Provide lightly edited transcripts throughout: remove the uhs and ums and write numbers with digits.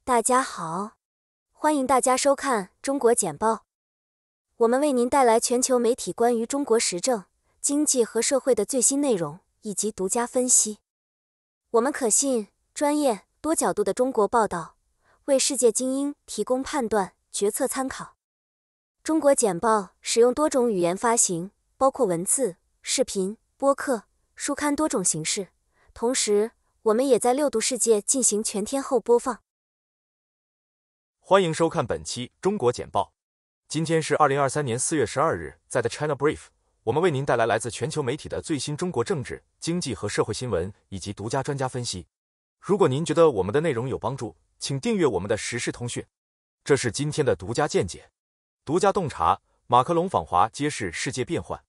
大家好，欢迎大家收看中国简报。我们为您带来全球媒体关于中国时政、经济和社会的最新内容以及独家分析。我们可信、专业、多角度的中国报道，为世界精英提供判断、决策参考。中国简报使用多种语言发行，包括文字、视频、播客、书刊多种形式。同时，我们也在6度世界进行全天候播放。欢迎收看本期中国简报。今天是2023年4月12日，在 The China Brief， 我们为您带来来自全球媒体的最新中国政治、经济和社会新闻以及独家专家分析。如果您觉得我们的内容有帮助，请订阅我们的时事通讯。这是今天的独家见解。独家洞察：马克龙访华揭示世界变幻。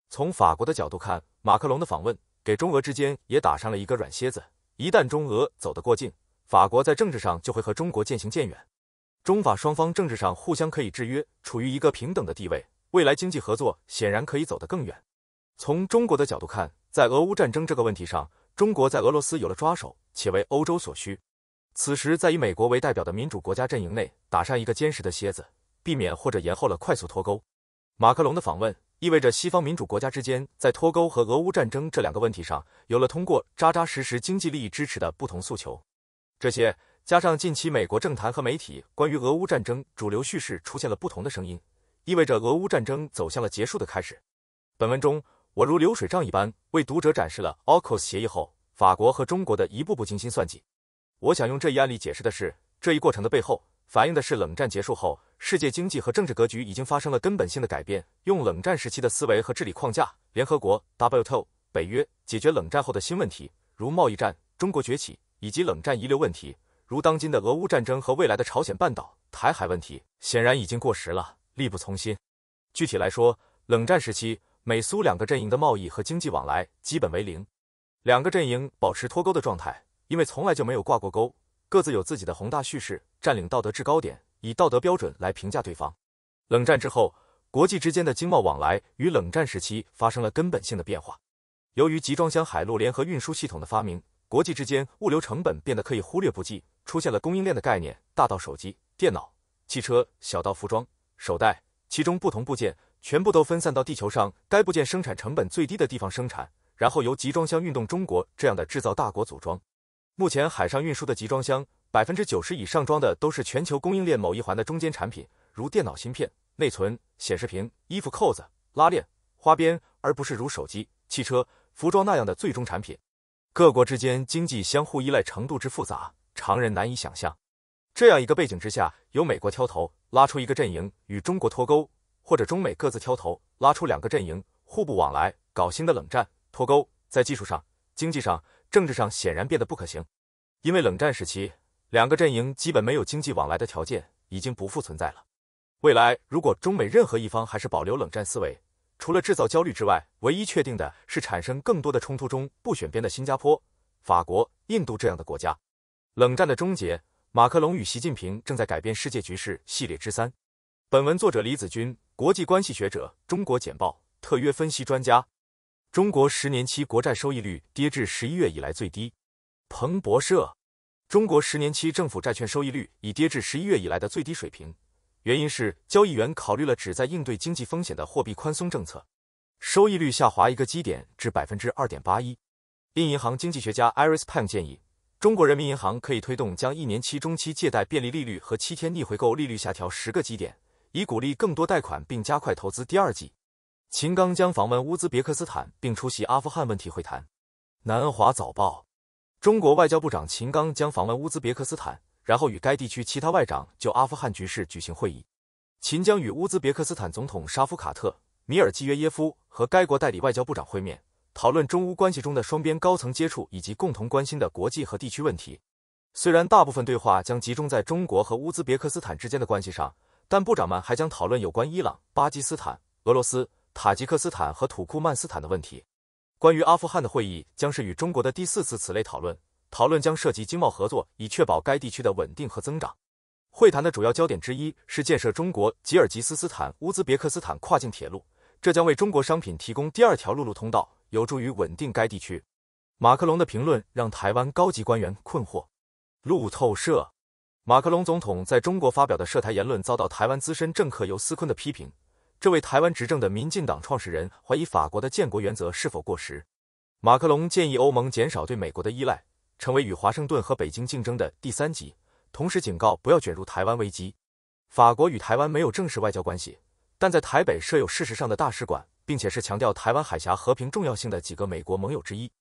从法国的角度看，马克龙的访问给中俄之间也打上了一个软蝎子。一旦中俄走得过近，法国在政治上就会和中国渐行渐远。中法双方政治上互相可以制约，处于一个平等的地位，未来经济合作显然可以走得更远。从中国的角度看，在俄乌战争这个问题上，中国在俄罗斯有了抓手，且为欧洲所需。此时在以美国为代表的民主国家阵营内打上一个坚实的楔子，避免或者延后了快速脱钩。马克龙的访问意味着西方民主国家之间在脱钩和俄乌战争这两个问题上有了通过扎扎实实经济利益支持的不同诉求。这些加上近期美国政坛和媒体关于俄乌战争主流叙事出现了不同的声音，意味着俄乌战争走向了结束的开始。本文中，我如流水账一般为读者展示了 AUKUS 协议后法国和中国的一步步精心算计。我想用这一案例解释的是，这一过程的背后反映的是冷战结束后，世界经济和政治格局已经发生了根本性的改变，用冷战时期的思维和治理框架，联合国、WTO、北约解决冷战后的新问题，如贸易战、中国崛起以及冷战遗留问题，如当今的俄乌战争和未来的朝鲜半岛、台海问题，显然已经过时了，力不从心。具体来说，冷战时期，美苏两个阵营的贸易和经济往来基本为零，两个阵营保持脱钩的状态，因为从来就没有挂过钩，各自有自己的宏大叙事，占领道德制高点，以道德标准来评价对方。冷战之后，国际之间的经贸往来与冷战时期发生了根本性的变化。由于集装箱海陆联合运输系统的发明，国际之间物流成本变得可以忽略不计，出现了供应链的概念，大到手机、电脑、汽车，小到服装、手袋，其中不同部件全部都分散到地球上该部件生产成本最低的地方生产，然后由集装箱运动中国这样的制造大国组装。目前海上运输的集装箱 90% 以上装的都是全球供应链某一环的中间产品，如电脑芯片、内存、显示屏、衣服扣子、拉链、花边，而不是如手机、汽车、服装那样的最终产品。各国之间经济相互依赖程度之复杂，常人难以想象。这样一个背景之下，由美国挑头拉出一个阵营与中国脱钩，或者中美各自挑头拉出两个阵营互不往来，搞新的冷战脱钩，在技术上、经济上、政治上显然变得不可行。因为冷战时期两个阵营基本没有经济往来的条件，已经不复存在了。未来如果中美任何一方还是保留冷战思维，除了制造焦虑之外，唯一确定的是产生更多的冲突中不选边的新加坡、法国、印度这样的国家。冷战的终结，马克龙与习近平正在改变世界局势系列之3。本文作者李子君，国际关系学者，中国简报特约分析专家。中国10年期国债收益率跌至11月以来最低。彭博社，中国10年期政府债券收益率已跌至11月以来的最低水平。原因是交易员考虑了旨在应对经济风险的货币宽松政策，收益率下滑1个基点至 2.81%。因银行经济学家 Iris Pang 建议，中国人民银行可以推动将1年期中期借贷便利利率和7天逆回购利率下调10个基点，以鼓励更多贷款并加快投资第二季。秦刚将访问乌兹别克斯坦并出席阿富汗问题会谈。南华早报，中国外交部长秦刚将访问乌兹别克斯坦，然后与该地区其他外长就阿富汗局势举行会议。秦将与乌兹别克斯坦总统沙夫卡特、米尔季约耶夫和该国代理外交部长会面，讨论中乌关系中的双边高层接触以及共同关心的国际和地区问题。虽然大部分对话将集中在中国和乌兹别克斯坦之间的关系上，但部长们还将讨论有关伊朗、巴基斯坦、俄罗斯、塔吉克斯坦和土库曼斯坦的问题。关于阿富汗的会议将是与中国的第4次此类讨论，讨论将涉及经贸合作，以确保该地区的稳定和增长。会谈的主要焦点之一是建设中国吉尔吉斯斯坦乌兹别克斯坦跨境铁路，这将为中国商品提供第2条陆路通道，有助于稳定该地区。马克龙的评论让台湾高级官员困惑。路透社，马克龙总统在中国发表的涉台言论遭到台湾资深政客尤思坤的批评，这位台湾执政的民进党创始人怀疑法国的建国原则是否过时。马克龙建议欧盟减少对美国的依赖，成为与华盛顿和北京竞争的第三极，同时警告不要卷入台湾危机。法国与台湾没有正式外交关系，但在台北设有事实上的大使馆，并且是强调台湾海峡和平重要性的几个美国盟友之一。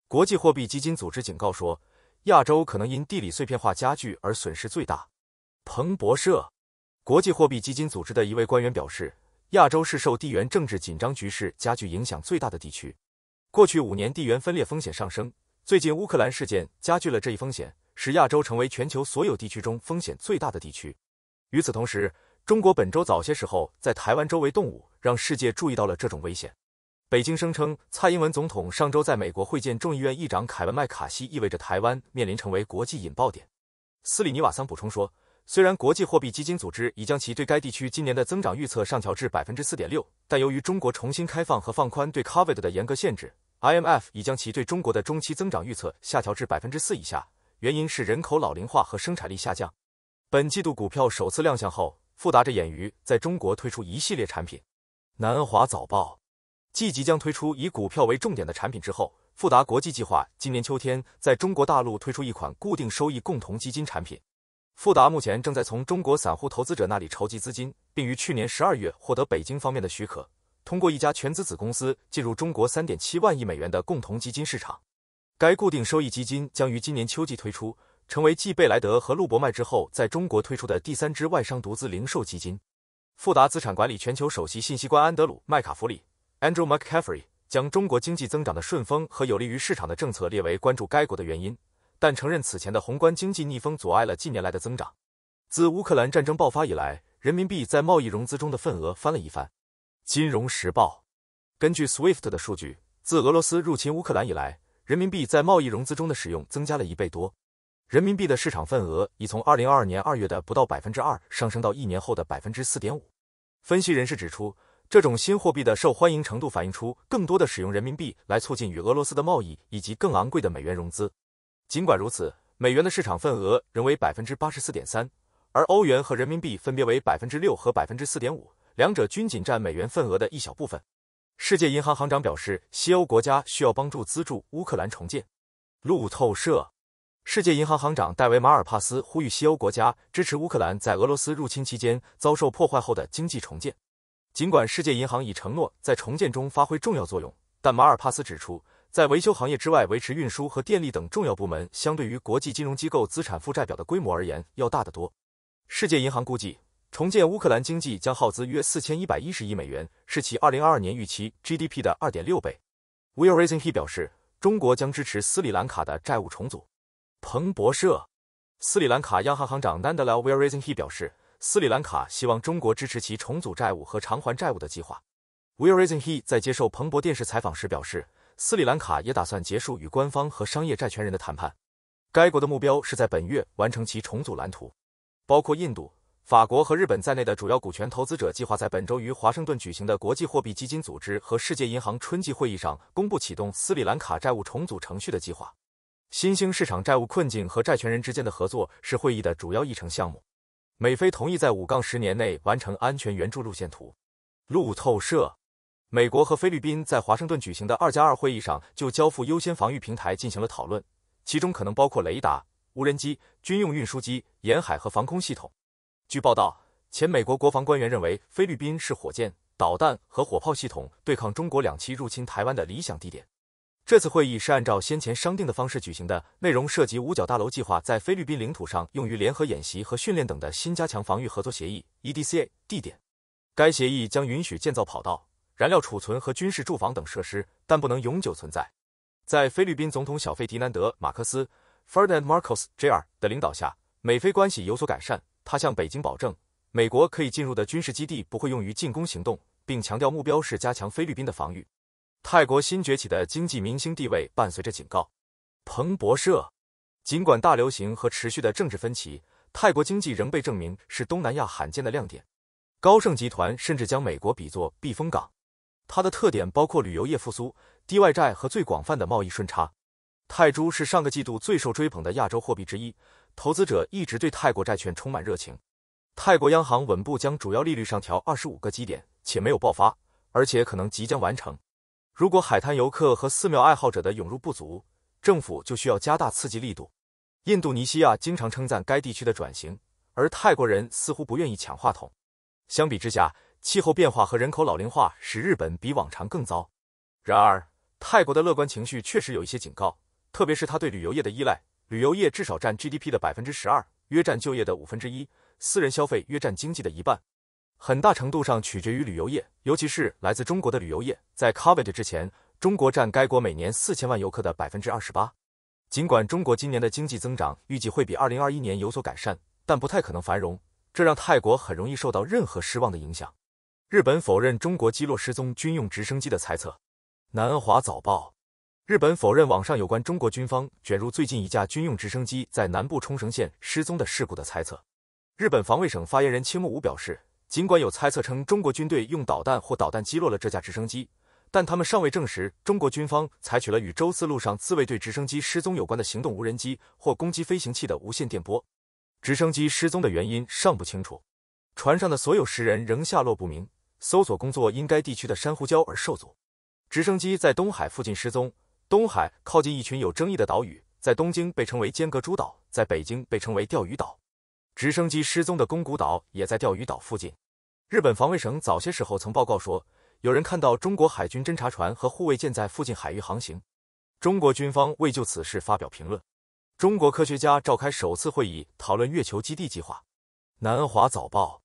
国际货币基金组织警告说，亚洲可能因地理碎片化加剧而损失最大。彭博社，国际货币基金组织的一位官员表示，亚洲是受地缘政治紧张局势加剧影响最大的地区。过去5年地缘分裂风险上升，最近乌克兰事件加剧了这一风险，使亚洲成为全球所有地区中风险最大的地区。与此同时，中国本周早些时候在台湾周围动武，让世界注意到了这种危险。北京声称，蔡英文总统上周在美国会见众议院议长凯文麦卡锡，意味着台湾面临成为国际引爆点。斯里尼瓦桑补充说，虽然国际货币基金组织已将其对该地区今年的增长预测上调至 4.6%， 但由于中国重新开放和放宽对 COVID 的严格限制， IMF 已将其对中国的中期增长预测下调至 4% 以下，原因是人口老龄化和生产力下降。本季度股票首次亮相后，富达着眼于在中国推出一系列产品。南华早报，继即将推出以股票为重点的产品之后，富达国际计划今年秋天在中国大陆推出一款固定收益共同基金产品。富达目前正在从中国散户投资者那里筹集资金，并于去年12月获得北京方面的许可，通过一家全资子公司进入中国 3.7 万亿美元的共同基金市场。该固定收益基金将于今年秋季推出，成为继贝莱德和路博迈之后在中国推出的第3支外商独资零售基金。富达资产管理全球首席信息官安德鲁·麦卡弗里 Andrew McCaffrey 将中国经济增长的顺风和有利于市场的政策列为关注该国的原因，但承认此前的宏观经济逆风阻碍了近年来的增长。自乌克兰战争爆发以来，人民币在贸易融资中的份额翻了一番。金融时报，根据 SWIFT 的数据，自俄罗斯入侵乌克兰以来，人民币在贸易融资中的使用增加了1倍多。人民币的市场份额已从2022年2月的不到 2% 上升到1年后的 4.5%。分析人士指出，这种新货币的受欢迎程度反映出更多的使用人民币来促进与俄罗斯的贸易以及更昂贵的美元融资。尽管如此，美元的市场份额仍为 84.3%， 而欧元和人民币分别为 6% 和 4.5%， 两者均仅占美元份额的一小部分。世界银行行长表示，西欧国家需要帮助资助乌克兰重建。路透社，世界银行行长戴维·马尔帕斯呼吁西欧国家支持乌克兰在俄罗斯入侵期间遭受破坏后的经济重建。尽管世界银行已承诺在重建中发挥重要作用，但马尔帕斯指出，在维修行业之外维持运输和电力等重要部门相对于国际金融机构资产负债表的规模而言要大得多。世界银行估计，重建乌克兰经济将耗资约4110亿美元，是其2022年预期 GDP 的 2.6 倍。Will Raisinhe 表示，中国将支持斯里兰卡的债务重组。彭博社，斯里兰卡央行行长 Nandalal Wiraisinghe 表示，斯里兰卡希望中国支持其重组债务和偿还债务的计划。Wiraisinghe 在接受彭博电视采访时表示，斯里兰卡也打算结束与官方和商业债权人的谈判。该国的目标是在本月完成其重组蓝图。包括印度、法国和日本在内的主要股权投资者计划在本周于华盛顿举行的国际货币基金组织和世界银行春季会议上公布启动斯里兰卡债务重组程序的计划。新兴市场债务困境和债权人之间的合作是会议的主要议程项目。美菲同意在5-10年内完成安全援助路线图。路透社，美国和菲律宾在华盛顿举行的2+2会议上就交付优先防御平台进行了讨论，其中可能包括雷达、无人机、军用运输机、沿海和防空系统。据报道，前美国国防官员认为菲律宾是火箭、导弹和火炮系统对抗中国2栖入侵台湾的理想地点。这次会议是按照先前商定的方式举行的，内容涉及五角大楼计划在菲律宾领土上用于联合演习和训练等的新加强防御合作协议 EDCA 地点。该协议将允许建造跑道、燃料储存和军事驻防等设施，但不能永久存在。在菲律宾总统小费迪南德·马克斯 Ferdinand Marcos Jr. 的领导下，美菲关系有所改善。他向北京保证，美国可以进入的军事基地不会用于进攻行动，并强调目标是加强菲律宾的防御。泰国新崛起的经济明星地位伴随着警告。彭博社，尽管大流行和持续的政治分歧，泰国经济仍被证明是东南亚罕见的亮点。高盛集团甚至将美国比作避风港。它的特点包括旅游业复苏、低外债和最广泛的贸易顺差。泰铢是上个季度最受追捧的亚洲货币之一，投资者一直对泰国债券充满热情。泰国央行稳步将主要利率上调25个基点，且没有爆发，而且可能即将完成。如果海滩游客和寺庙爱好者的涌入不足，政府就需要加大刺激力度。印度尼西亚经常称赞该地区的转型，而泰国人似乎不愿意抢话筒。相比之下，气候变化和人口老龄化使日本比往常更糟。然而，泰国的乐观情绪确实有一些警告，特别是他对旅游业的依赖。旅游业至少占 GDP 的12%，约占就业的1/5，私人消费约占经济的一半，很大程度上取决于旅游业，尤其是来自中国的旅游业。在 COVID 之前，中国占该国每年4000万游客的28%。尽管中国今年的经济增长预计会比2021年有所改善，但不太可能繁荣，这让泰国很容易受到任何失望的影响。日本否认中国击落失踪军用直升机的猜测。南华早报：日本否认网上有关中国军方卷入最近一架军用直升机在南部冲绳县失踪的事故的猜测。日本防卫省发言人青木武表示，尽管有猜测称中国军队用导弹或导弹击落了这架直升机，但他们尚未证实中国军方采取了与周四路上自卫队直升机失踪有关的行动无人机或攻击飞行器的无线电波。直升机失踪的原因尚不清楚，船上的所有10人仍下落不明，搜索工作因该地区的珊瑚礁而受阻。直升机在东海附近失踪，东海靠近一群有争议的岛屿，在东京被称为尖阁诸岛，在北京被称为钓鱼岛。直升机失踪的宫古岛也在钓鱼岛附近。日本防卫省早些时候曾报告说，有人看到中国海军侦察船和护卫舰在附近海域航行。中国军方未就此事发表评论。中国科学家召开首次会议讨论月球基地计划。南华早报：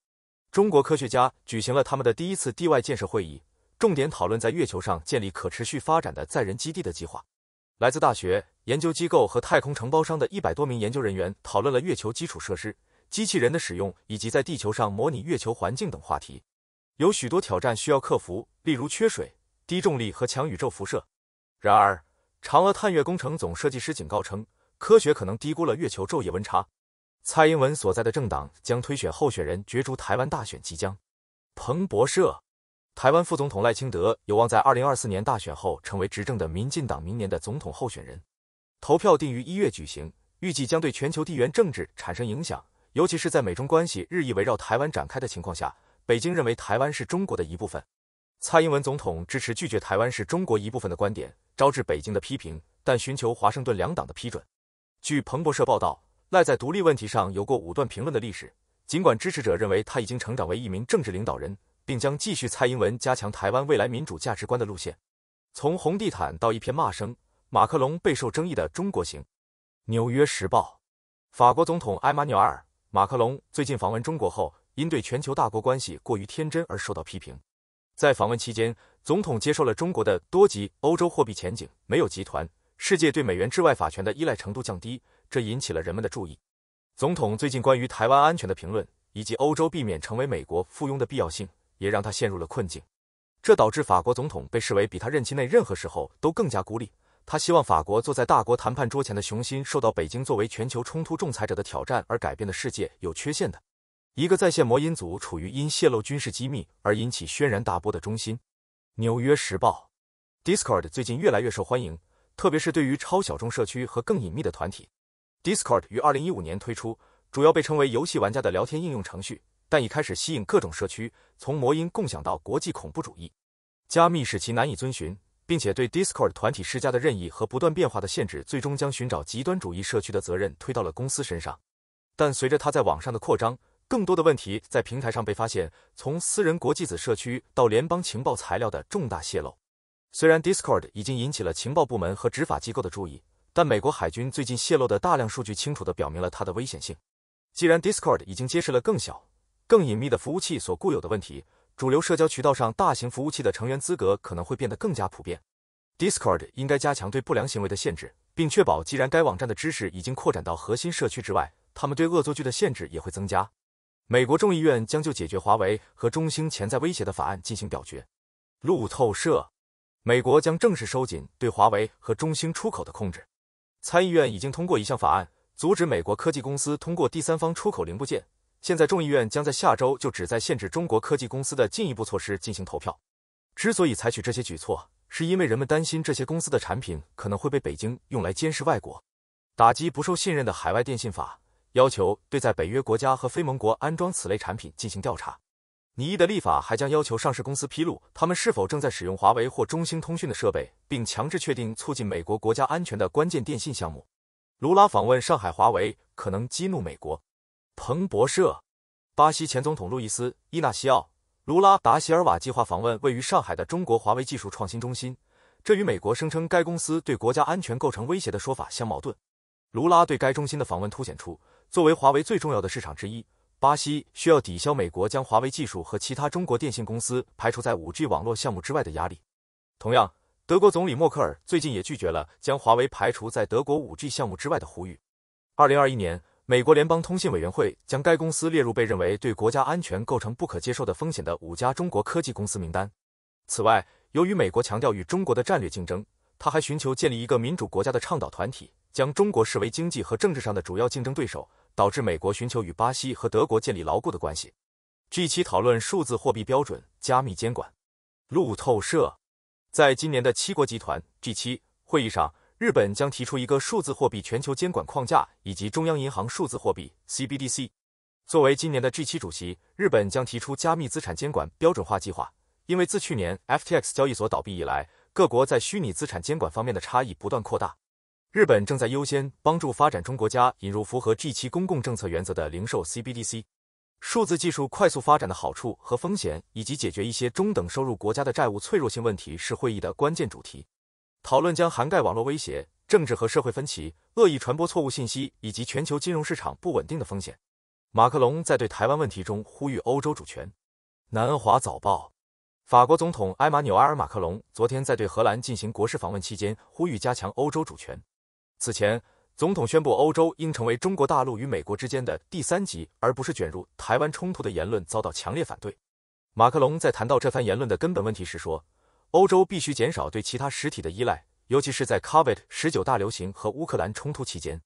中国科学家举行了他们的第一次地外建设会议，重点讨论在月球上建立可持续发展的载人基地的计划。来自大学、研究机构和太空承包商的100多名研究人员讨论了月球基础设施、机器人的使用以及在地球上模拟月球环境等话题。有许多挑战需要克服，例如缺水、低重力和强宇宙辐射。然而，嫦娥探月工程总设计师警告称，科学可能低估了月球昼夜温差。蔡英文所在的政党将推选候选人角逐台湾大选即将。彭博社：台湾副总统赖清德有望在2024年大选后成为执政的民进党明年的总统候选人。投票定于1月举行，预计将对全球地缘政治产生影响，尤其是在美中关系日益围绕台湾展开的情况下，北京认为台湾是中国的一部分。蔡英文总统支持拒绝台湾是中国一部分的观点，招致北京的批评，但寻求华盛顿两党的批准。据彭博社报道，赖在独立问题上有过武断评论的历史，尽管支持者认为他已经成长为一名政治领导人，并将继续蔡英文加强台湾未来民主价值观的路线。从红地毯到一片骂声，马克龙备受争议的中国行。纽约时报：法国总统埃马纽尔·马克龙最近访问中国后，因对全球大国关系过于天真而受到批评。在访问期间，总统接受了中国的多极欧洲货币前景没有集团，世界对美元治外法权的依赖程度降低，这引起了人们的注意。总统最近关于台湾安全的评论，以及欧洲避免成为美国附庸的必要性，也让他陷入了困境。这导致法国总统被视为比他任期内任何时候都更加孤立。他希望法国坐在大国谈判桌前的雄心受到北京作为全球冲突仲裁者的挑战而改变的世界有缺陷的。一个在线魔音组处于因泄露军事机密而引起轩然大波的中心。纽约时报： Discord 最近越来越受欢迎，特别是对于超小众社区和更隐秘的团体。Discord 于2015年推出，主要被称为游戏玩家的聊天应用程序，但已开始吸引各种社区，从魔音共享到国际恐怖主义。加密使其难以遵循，并且对 Discord 团体施加的任意和不断变化的限制，最终将寻找极端主义社区的责任推到了公司身上。但随着它在网上的扩张，更多的问题在平台上被发现，从私人国际子社区到联邦情报材料的重大泄露。虽然 Discord 已经引起了情报部门和执法机构的注意，但美国海军最近泄露的大量数据清楚地表明了它的危险性。既然 Discord 已经揭示了更小、更隐秘的服务器所固有的问题，主流社交渠道上大型服务器的成员资格可能会变得更加普遍。Discord 应该加强对不良行为的限制，并确保既然该网站的知识已经扩展到核心社区之外，他们对恶作剧的限制也会增加。美国众议院将就解决华为和中兴潜在威胁的法案进行表决。路透社：美国将正式收紧对华为和中兴出口的控制。参议院已经通过一项法案，阻止美国科技公司通过第三方出口零部件。现在众议院将在下周就旨在限制中国科技公司的进一步措施进行投票。之所以采取这些举措，是因为人们担心这些公司的产品可能会被北京用来监视外国。打击不受信任的海外电信法要求对在北约国家和非盟国安装此类产品进行调查。拟议的立法还将要求上市公司披露他们是否正在使用华为或中兴通讯的设备，并强制确定促进美国国家安全的关键电信项目。卢拉访问上海华为可能激怒美国。彭博社，巴西前总统路易斯·伊纳西奥·卢拉达席尔瓦计划访问位于上海的中国华为技术创新中心，这与美国声称该公司对国家安全构成威胁的说法相矛盾。卢拉对该中心的访问凸显出，作为华为最重要的市场之一，巴西需要抵消美国将华为技术和其他中国电信公司排除在 5G 网络项目之外的压力。同样，德国总理默克尔最近也拒绝了将华为排除在德国 5G 项目之外的呼吁。2021年，美国联邦通信委员会将该公司列入被认为对国家安全构成不可接受的风险的5家中国科技公司名单。此外，由于美国强调与中国的战略竞争，他还寻求建立一个民主国家的倡导团体，将中国视为经济和政治上的主要竞争对手，导致美国寻求与巴西和德国建立牢固的关系。G7 讨论数字货币标准加密监管。路透社，在今年的7国集团 G7 会议上，日本将提出一个数字货币全球监管框架以及中央银行数字货币 CBDC。作为今年的 G7 主席，日本将提出加密资产监管标准化计划。因为自去年 FTX 交易所倒闭以来，各国在虚拟资产监管方面的差异不断扩大。日本正在优先帮助发展中国家引入符合 G7 公共政策原则的零售 CBDC。数字技术快速发展的好处和风险，以及解决一些中等收入国家的债务脆弱性问题是会议的关键主题。讨论将涵盖网络威胁、政治和社会分歧、恶意传播错误信息以及全球金融市场不稳定的风险。马克龙在对台湾问题中呼吁欧洲主权。南华早报，法国总统埃马纽埃尔·马克龙昨天在对荷兰进行国事访问期间呼吁加强欧洲主权。此前，总统宣布欧洲应成为中国大陆与美国之间的第三极，而不是卷入台湾冲突的言论遭到强烈反对。马克龙在谈到这番言论的根本问题时说，欧洲必须减少对其他实体的依赖，尤其是在 COVID-19 大流行和乌克兰冲突期间。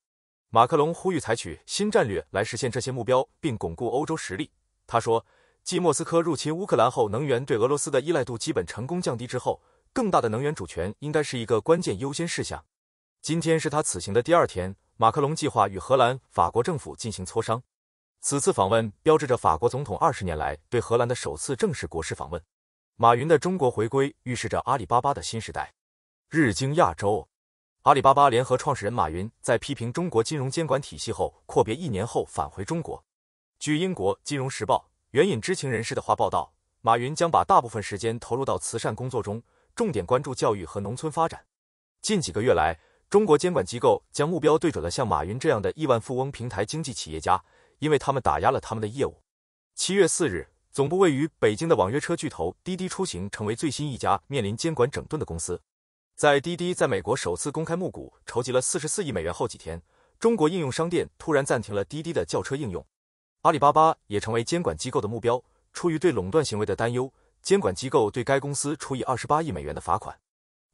马克龙呼吁采取新战略来实现这些目标，并巩固欧洲实力。他说，继莫斯科入侵乌克兰后，能源对俄罗斯的依赖度基本成功降低之后，更大的能源主权应该是一个关键优先事项。今天是他此行的第2天，马克龙计划与荷兰、法国政府进行磋商。此次访问标志着法国总统20年来对荷兰的首次正式国事访问。马云的中国回归预示着阿里巴巴的新时代。日经亚洲，阿里巴巴联合创始人马云在批评中国金融监管体系后阔别1年后返回中国。据英国《金融时报》援引知情人士的话报道，马云将把大部分时间投入到慈善工作中，重点关注教育和农村发展。近几个月来，中国监管机构将目标对准了像马云这样的亿万富翁平台经济企业家，因为他们打压了他们的业务。7月4日，总部位于北京的网约车巨头滴滴出行成为最新一家面临监管整顿的公司。在滴滴在美国首次公开募股筹集了44亿美元后几天，中国应用商店突然暂停了滴滴的轿车应用。阿里巴巴也成为监管机构的目标，出于对垄断行为的担忧，监管机构对该公司处以28亿美元的罚款。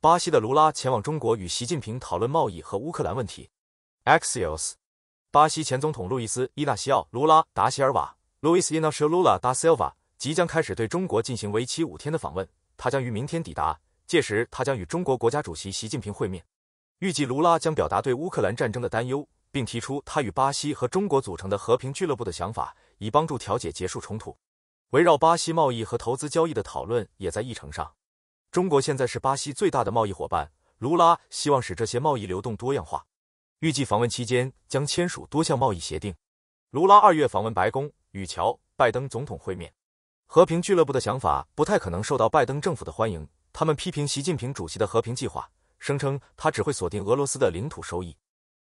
巴西的卢拉前往中国与习近平讨论贸易和乌克兰问题。Axios， 巴西前总统路易斯·伊纳西奥·卢拉达席尔瓦 （Luis Inácio Lula da Silva） 即将开始对中国进行为期5天的访问，他将于明天抵达，届时他将与中国国家主席习近平会面。预计卢拉将表达对乌克兰战争的担忧，并提出他与巴西和中国组成的和平俱乐部的想法，以帮助调解结束冲突。围绕巴西贸易和投资交易的讨论也在议程上。中国现在是巴西最大的贸易伙伴，卢拉希望使这些贸易流动多样化。预计访问期间将签署多项贸易协定。卢拉2月访问白宫，与乔拜登总统会面。和平俱乐部的想法不太可能受到拜登政府的欢迎，他们批评习近平主席的和平计划，声称他只会锁定俄罗斯的领土收益。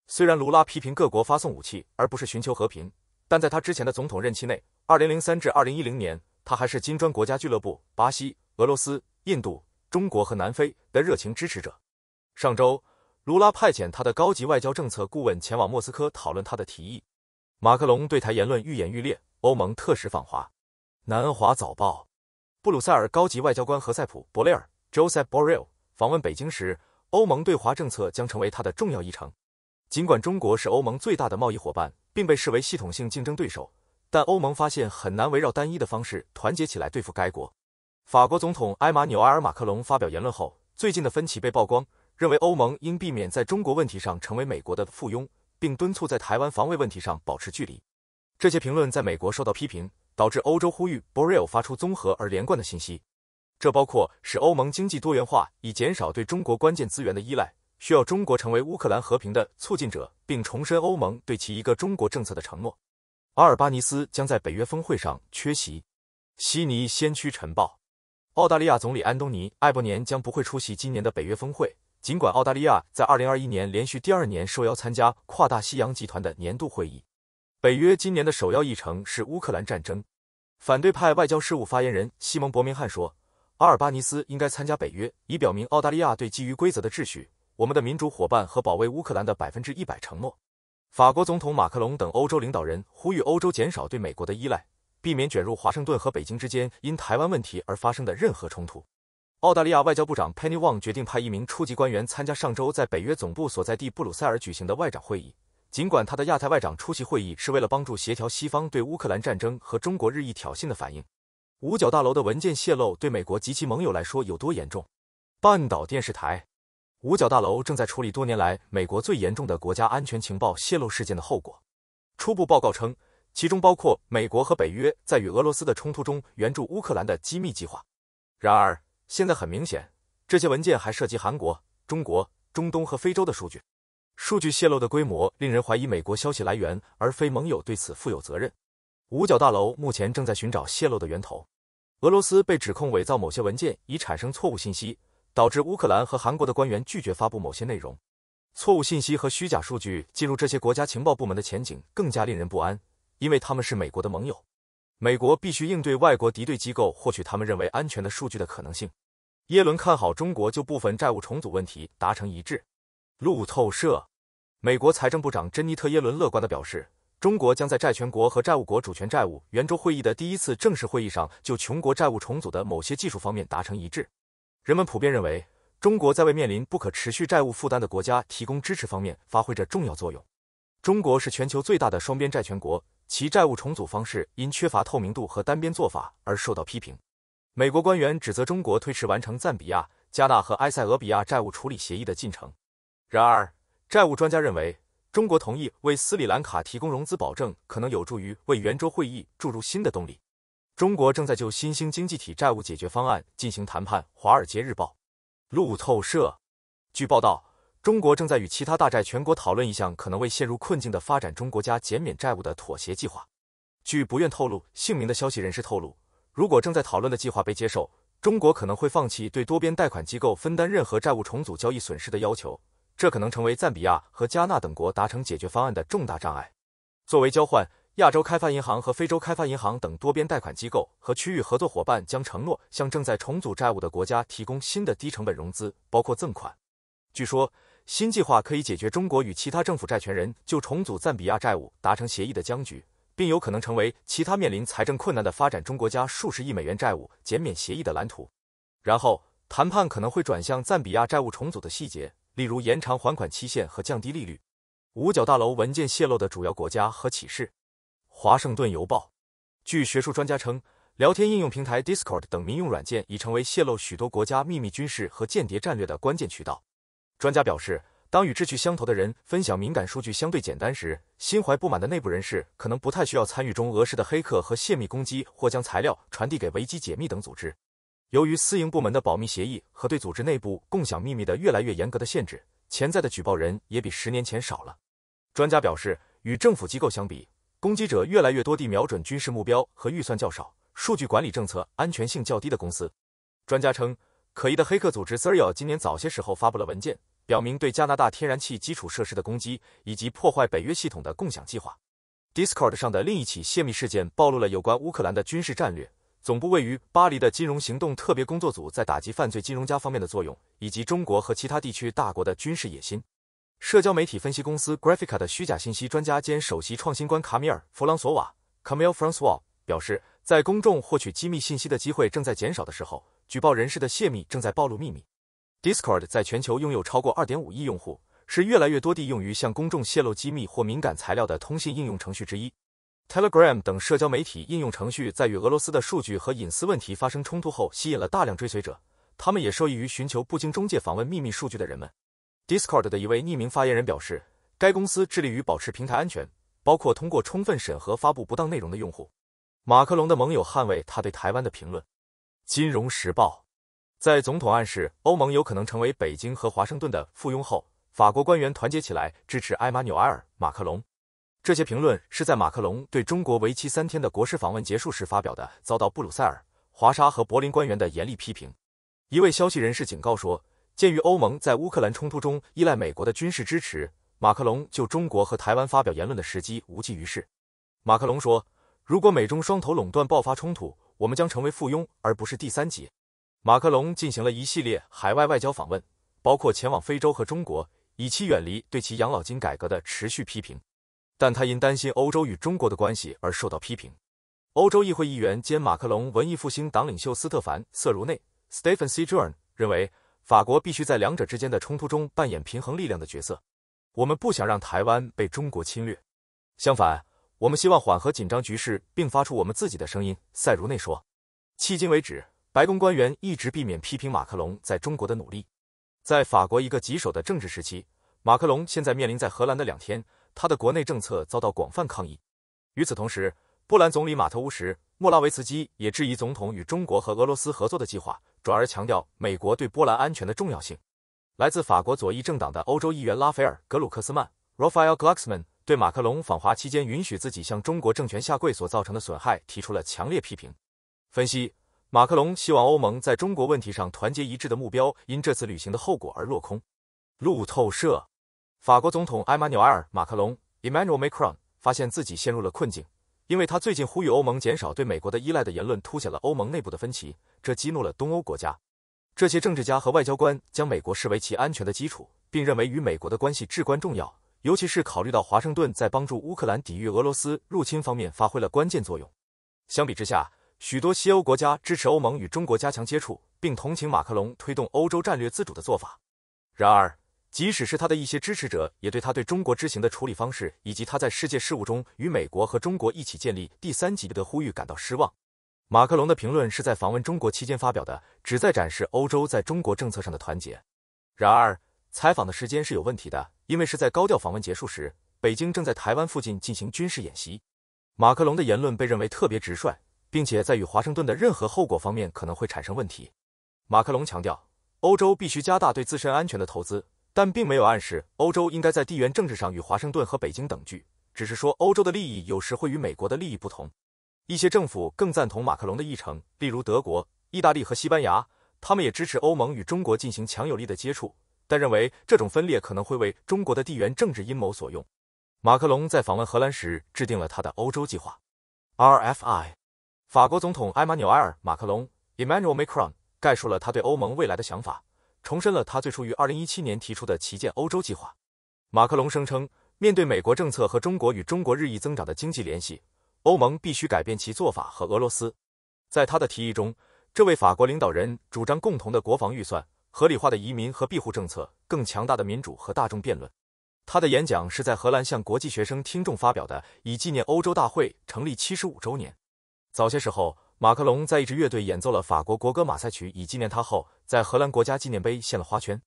虽然卢拉批评各国发送武器而不是寻求和平，但在他之前的总统任期内，2003至2010年，他还是金砖国家俱乐部、巴西、俄罗斯、印度、中国和南非的热情支持者。上周，卢拉派遣他的高级外交政策顾问前往莫斯科讨论他的提议。马克龙对台言论愈演愈烈，欧盟特使访华。南华早报，布鲁塞尔高级外交官何塞普·博雷尔 （Josep Borrell） 访问北京时，欧盟对华政策将成为他的重要议程。尽管中国是欧盟最大的贸易伙伴，并被视为系统性竞争对手，但欧盟发现很难围绕单一的方式团结起来对付该国。法国总统埃马纽埃尔·马克龙发表言论后，最近的分歧被曝光，认为欧盟应避免在中国问题上成为美国的附庸，并敦促在台湾防卫问题上保持距离。这些评论在美国受到批评，导致欧洲呼吁 Borrell 发出综合而连贯的信息。这包括使欧盟经济多元化，以减少对中国关键资源的依赖，需要中国成为乌克兰和平的促进者，并重申欧盟对其一个中国政策的承诺。阿尔巴尼斯将在北约峰会上缺席。悉尼先驱晨报，澳大利亚总理安东尼·艾伯年将不会出席今年的北约峰会，尽管澳大利亚在2021年连续第2年受邀参加跨大西洋集团的年度会议。北约今年的首要议程是乌克兰战争。反对派外交事务发言人西蒙·伯明翰说，阿尔巴尼斯应该参加北约，以表明澳大利亚对基于规则的秩序、我们的民主伙伴和保卫乌克兰的100%承诺。法国总统马克龙等欧洲领导人呼吁欧洲减少对美国的依赖，避免卷入华盛顿和北京之间因台湾问题而发生的任何冲突。澳大利亚外交部长 Penny Wong 决定派一名初级官员参加上周在北约总部所在地布鲁塞尔举行的外长会议，尽管他的亚太外长出席会议是为了帮助协调西方对乌克兰战争和中国日益挑衅的反应。五角大楼的文件泄露对美国及其盟友来说有多严重？半岛电视台，五角大楼正在处理多年来美国最严重的国家安全情报泄露事件的后果。初步报告称，其中包括美国和北约在与俄罗斯的冲突中援助乌克兰的机密计划。然而，现在很明显，这些文件还涉及韩国、中国、中东和非洲的数据。数据泄露的规模令人怀疑美国消息来源，而非盟友对此负有责任。五角大楼目前正在寻找泄露的源头。俄罗斯被指控伪造某些文件以产生错误信息，导致乌克兰和韩国的官员拒绝发布某些内容。错误信息和虚假数据进入这些国家情报部门的前景更加令人不安，因为他们是美国的盟友。美国必须应对外国敌对机构获取他们认为安全的数据的可能性。耶伦看好中国就部分债务重组问题达成一致。路透社，美国财政部长珍妮特·耶伦乐观地表示，中国将在债权国和债务国主权债务圆桌会议的第一次正式会议上就穷国债务重组的某些技术方面达成一致。人们普遍认为，中国在为面临不可持续债务负担的国家提供支持方面发挥着重要作用。中国是全球最大的双边债权国，其债务重组方式因缺乏透明度和单边做法而受到批评。美国官员指责中国推迟完成赞比亚、加纳和埃塞俄比亚债务处理协议的进程。然而，债务专家认为，中国同意为斯里兰卡提供融资保证，可能有助于为圆桌会议注入新的动力。中国正在就新兴经济体债务解决方案进行谈判。华尔街日报，路透社，据报道，中国正在与其他大债权国讨论一项可能为陷入困境的发展中国家减免债务的妥协计划。据不愿透露姓名的消息人士透露，如果正在讨论的计划被接受，中国可能会放弃对多边贷款机构分担任何债务重组交易损失的要求，这可能成为赞比亚和加纳等国达成解决方案的重大障碍。作为交换，亚洲开发银行和非洲开发银行等多边贷款机构和区域合作伙伴将承诺向正在重组债务的国家提供新的低成本融资，包括赠款。据说，新计划可以解决中国与其他政府债权人就重组赞比亚债务达成协议的僵局，并有可能成为其他面临财政困难的发展中国家数十亿美元债务减免协议的蓝图。然后，谈判可能会转向赞比亚债务重组的细节，例如延长还款期限和降低利率。五角大楼文件泄露的主要国家和启示。华盛顿邮报，据学术专家称，聊天应用平台 Discord 等民用软件已成为泄露许多国家秘密军事和间谍战略的关键渠道。专家表示，当与志趣相投的人分享敏感数据相对简单时，心怀不满的内部人士可能不太需要参与中俄式的黑客和泄密攻击或将材料传递给维基解密等组织。由于私营部门的保密协议和对组织内部共享秘密的越来越严格的限制，潜在的举报人也比10年前少了。专家表示，与政府机构相比，攻击者越来越多地瞄准军事目标和预算较少、数据管理政策安全性较低的公司。专家称，可疑的黑客组织 Serial 今年早些时候发布了文件，表明对加拿大天然气基础设施的攻击以及破坏北约系统的共享计划。Discord 上的另一起泄密事件暴露了有关乌克兰的军事战略、总部位于巴黎的金融行动特别工作组在打击犯罪金融家方面的作用，以及中国和其他地区大国的军事野心。社交媒体分析公司 Graphica 的虚假信息专家兼首席创新官卡米尔·弗朗索瓦 （Camille François） 表示，在公众获取机密信息的机会正在减少的时候，举报人士的泄密正在暴露秘密。Discord 在全球拥有超过 2.5 亿用户，是越来越多地用于向公众泄露机密或敏感材料的通信应用程序之一。Telegram 等社交媒体应用程序在与俄罗斯的数据和隐私问题发生冲突后，吸引了大量追随者，他们也受益于寻求不经中介访问秘密数据的人们。Discord 的一位匿名发言人表示，该公司致力于保持平台安全，包括通过充分审核发布不当内容的用户。马克龙的盟友捍卫他对台湾的评论。金融时报在总统暗示欧盟有可能成为北京和华盛顿的附庸后，法国官员团结起来支持埃马纽埃尔·马克龙。这些评论是在马克龙对中国为期3天的国事访问结束时发表的，遭到布鲁塞尔、华沙和柏林官员的严厉批评。一位消息人士警告说，鉴于欧盟在乌克兰冲突中依赖美国的军事支持，马克龙就中国和台湾发表言论的时机无济于事。马克龙说，如果美中双头垄断爆发冲突，我们将成为附庸而不是第三级。马克龙进行了一系列海外外交访问，包括前往非洲和中国，以期远离对其养老金改革的持续批评。但他因担心欧洲与中国的关系而受到批评。欧洲议会议员兼马克龙文艺复兴党领袖斯特凡·瑟茹内 （Stephen Sejourne） 认为，法国必须在两者之间的冲突中扮演平衡力量的角色。我们不想让台湾被中国侵略，相反，我们希望缓和紧张局势，并发出我们自己的声音，塞茹内说。迄今为止，白宫官员一直避免批评马克龙在中国的努力。在法国一个棘手的政治时期，马克龙现在面临在荷兰的2天，他的国内政策遭到广泛抗议。与此同时，波兰总理马特乌什·莫拉维茨基也质疑总统与中国和俄罗斯合作的计划，转而强调美国对波兰安全的重要性。来自法国左翼政党的欧洲议员拉斐尔·格鲁克斯曼 （Raphael Glucksmann） 对马克龙访华期间允许自己向中国政权下跪所造成的损害提出了强烈批评。分析，马克龙希望欧盟在中国问题上团结一致的目标因这次旅行的后果而落空。路透社，法国总统埃马纽埃尔·马克龙 （Emmanuel Macron） 发现自己陷入了困境，因为他最近呼吁欧盟减少对美国的依赖的言论凸显了欧盟内部的分歧，这激怒了东欧国家。这些政治家和外交官将美国视为其安全的基础，并认为与美国的关系至关重要，尤其是考虑到华盛顿在帮助乌克兰抵御俄罗斯入侵方面发挥了关键作用。相比之下，许多西欧国家支持欧盟与中国加强接触，并同情马克龙推动欧洲战略自主的做法。然而，即使是他的一些支持者，也对他对中国之行的处理方式，以及他在世界事务中与美国和中国一起建立第三级别的呼吁感到失望。马克龙的评论是在访问中国期间发表的，旨在展示欧洲在中国政策上的团结。然而，采访的时间是有问题的，因为是在高调访问结束时，北京正在台湾附近进行军事演习。马克龙的言论被认为特别直率，并且在与华盛顿的任何后果方面可能会产生问题。马克龙强调，欧洲必须加大对自身安全的投资，但并没有暗示欧洲应该在地缘政治上与华盛顿和北京等距，只是说欧洲的利益有时会与美国的利益不同。一些政府更赞同马克龙的议程，例如德国、意大利和西班牙，他们也支持欧盟与中国进行强有力的接触，但认为这种分裂可能会为中国的地缘政治阴谋所用。马克龙在访问荷兰时制定了他的欧洲计划。RFI， 法国总统埃马纽埃尔·马克龙 （Emmanuel Macron） 概述了他对欧盟未来的想法，重申了他最初于2017年提出的旗舰欧洲计划。马克龙声称，面对美国政策和中国与中国日益增长的经济联系，欧盟必须改变其做法和俄罗斯。在他的提议中，这位法国领导人主张共同的国防预算、合理化的移民和庇护政策、更强大的民主和大众辩论。他的演讲是在荷兰向国际学生听众发表的，以纪念欧洲大会成立75周年。早些时候，马克龙在一支乐队演奏了法国国歌马赛曲以纪念他后，在荷兰国家纪念碑献了花圈。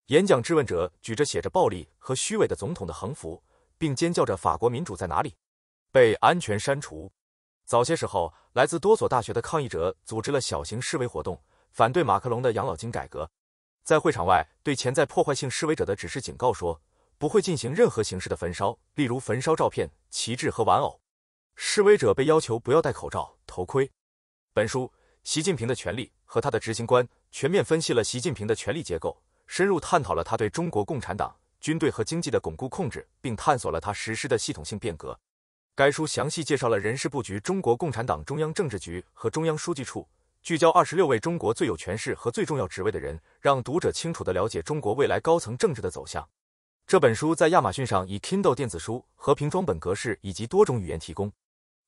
演讲质问者举着写着暴力和虚伪的总统的横幅，并尖叫着法国民主在哪里？被安全删除。早些时候，来自多所大学的抗议者组织了小型示威活动，反对马克龙的养老金改革。在会场外，对潜在破坏性示威者的指示警告说，不会进行任何形式的焚烧，例如焚烧照片、旗帜和玩偶。示威者被要求不要戴口罩、头盔。本书《习近平的权力和他的执行官》全面分析了习近平的权力结构，深入探讨了他对中国共产党、军队和经济的巩固控制，并探索了他实施的系统性变革。该书详细介绍了人事布局中国共产党中央政治局和中央书记处，聚焦26位中国最有权势和最重要职位的人，让读者清楚地了解中国未来高层政治的走向。这本书在亚马逊上以 Kindle 电子书、和平装本格式以及多种语言提供。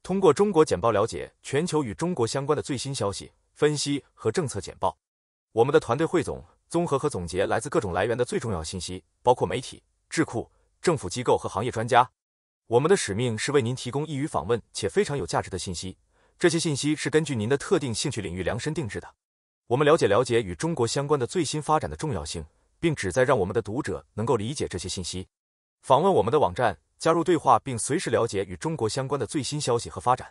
通过中国简报了解全球与中国相关的最新消息、分析和政策简报。我们的团队汇总、综合和总结来自各种来源的最重要信息，包括媒体、智库、政府机构和行业专家。我们的使命是为您提供易于访问且非常有价值的信息，这些信息是根据您的特定兴趣领域量身定制的。我们了解与中国相关的最新发展的重要性，并旨在让我们的读者能够理解这些信息。访问我们的网站，加入对话并随时了解与中国相关的最新消息和发展。